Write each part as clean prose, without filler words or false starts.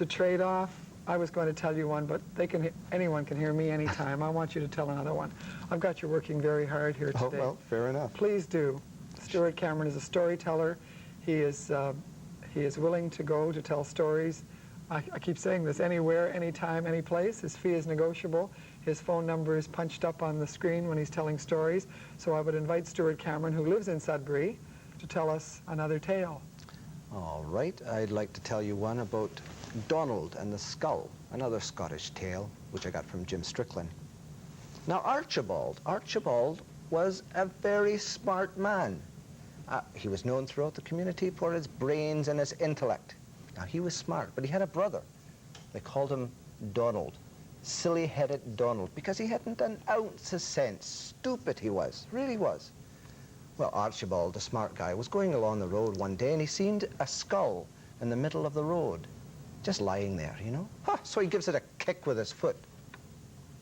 to trade off, I was going to tell you one, but anyone can hear me anytime. I want you to tell another one. I've got you working very hard here today. Oh, well, fair enough. Please do. Stewart Cameron is a storyteller. He is willing to go to tell stories. I keep saying this, anywhere, anytime, any place. His fee is negotiable. His phone number is punched up on the screen when he's telling stories. So I would invite Stewart Cameron, who lives in Sudbury, to tell us another tale. All right, I'd like to tell you one about Donald and the Skull, another Scottish tale, which I got from Jim Strickland. Now, Archibald was a very smart man. He was known throughout the community for his brains and his intellect. Now, he was smart, but he had a brother. They called him Donald, silly-headed Donald, because he hadn't an ounce of sense. Stupid he was, really was. Well, Archibald, the smart guy, was going along the road one day, and he seen a skull in the middle of the road, just lying there, you know. So he gives it a kick with his foot.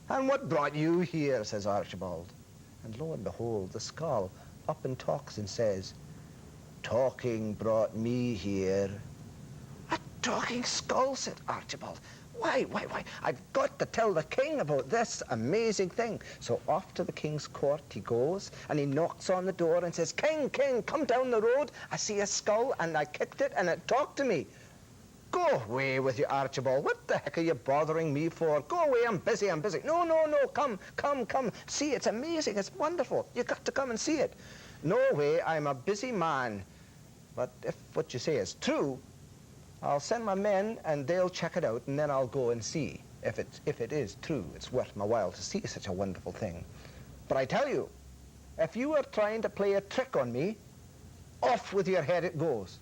"And what brought you here?" says Archibald. And lo and behold, the skull up and talks and says, "Talking brought me here." "A talking skull," said Archibald. Why, I've got to tell the king about this amazing thing." So off to the king's court he goes, and he knocks on the door and says, "King, come down the road. I see a skull, and I kicked it, and it talked to me." "Go away with you, Archibald. What the heck are you bothering me for? Go away, I'm busy. No, come. See, it's amazing, it's wonderful. You got to come and see it." "No way, I'm a busy man. But if what you say is true, I'll send my men and they'll check it out, and then I'll go and see. If it is true, it's worth my while to see such a wonderful thing. But I tell you, if you are trying to play a trick on me, off with your head it goes."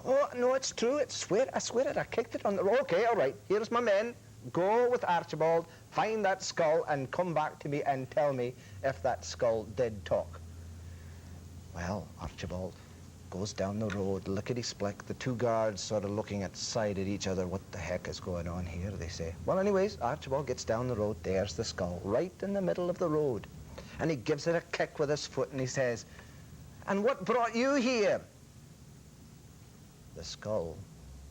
"Oh, no, it's true. I swear it. I kicked it on the road." "Okay, all right. Here's my men. Go with Archibald, find that skull, and come back to me and tell me if that skull did talk." Well, Archibald goes down the road, lickety-split, the two guards sort of looking side at each other. "What the heck is going on here?" they say. Well, anyways, Archibald gets down the road. There's the skull, right in the middle of the road. And he gives it a kick with his foot, and he says, "And what brought you here?" The skull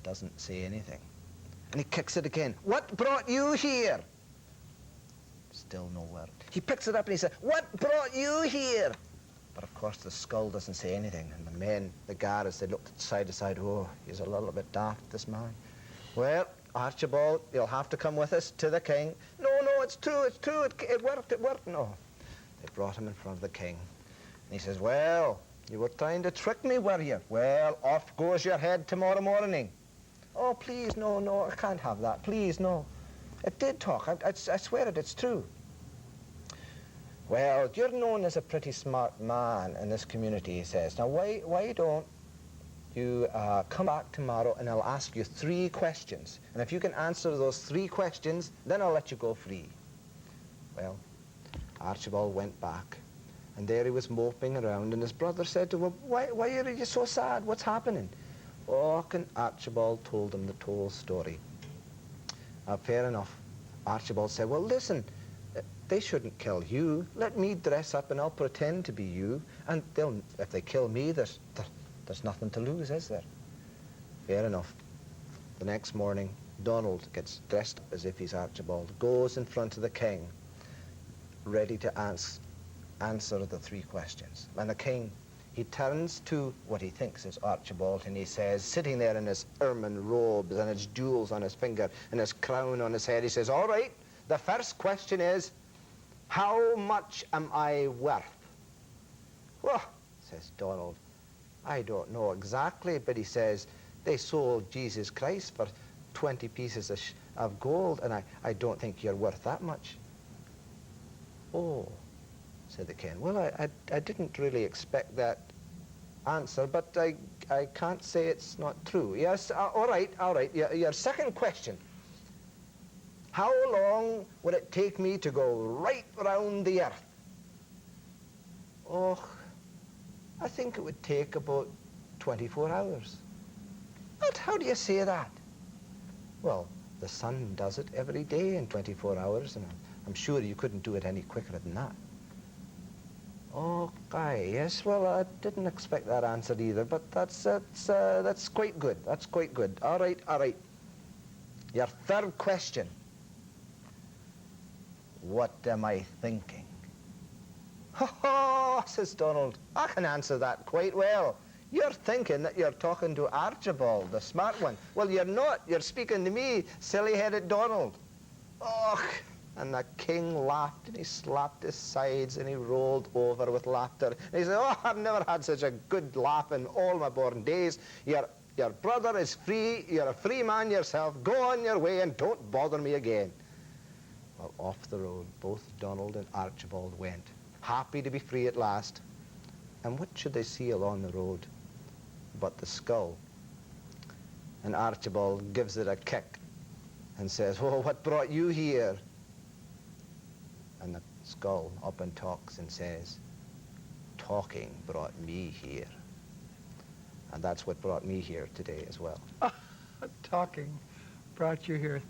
doesn't say anything. And he kicks it again. "What brought you here?" Still no word. He picks it up and he says, "What brought you here?" But of course the skull doesn't say anything, and the men, the guards, they looked side to side. "Oh, he's a little bit daft, this man." "Well, Archibald, you'll have to come with us to the king." No, it's true, it worked. No. They brought him in front of the king, and he says, "Well, you were trying to trick me, were you? Well, off goes your head tomorrow morning." "Oh, please, no, I can't have that, please, no. It did talk, I swear it's true." "Well, you're known as a pretty smart man in this community," he says. "Now, why don't you come back tomorrow, and I'll ask you 3 questions. And if you can answer those 3 questions, then I'll let you go free." Well, Archibald went back, and there he was moping around, and his brother said to him, why are you so sad? What's happening?" Oh, and Archibald told him the whole story. Fair enough. Archibald said, "Well, listen, they shouldn't kill you. Let me dress up and I'll pretend to be you, and if they kill me, there's nothing to lose, is there?" Fair enough. The next morning, Donald gets dressed up as if he's Archibald, goes in front of the king, ready to answer the 3 questions. And the king, he turns to what he thinks is Archibald, and he says, sitting there in his ermine robes and his jewels on his finger and his crown on his head, he says, "All right, the first question is, how much am I worth?" "Well," says Donald, "I don't know exactly," but he says, "they sold Jesus Christ for 20 pieces of gold, and I don't think you're worth that much." "Oh," said the king, "well, I didn't really expect that answer, but I can't say it's not true. Yes, all right. Your second question. How long would it take me to go right round the earth?" "Oh, I think it would take about 24 hours. "But how do you say that?" "Well, the sun does it every day in 24 hours, and I'm sure you couldn't do it any quicker than that." "Okay, yes, well, I didn't expect that answer either, but that's quite good. That's quite good. All right. Your third question. What am I thinking? "Ho, ho," says Donald. "I can answer that quite well. You're thinking that you're talking to Archibald, the smart one. Well, you're not. You're speaking to me, silly-headed Donald." "Och!" And the king laughed, and he slapped his sides, and he rolled over with laughter. And he said, "Oh, I've never had such a good laugh in all my born days. Your brother is free. You're a free man yourself. Go on your way and don't bother me again." Well, off the road, both Donald and Archibald went, happy to be free at last. And what should they see along the road but the skull? And Archibald gives it a kick and says, "Oh, what brought you here?" And the skull up and talks and says, "Talking brought me here." And that's what brought me here today as well. Talking brought you here.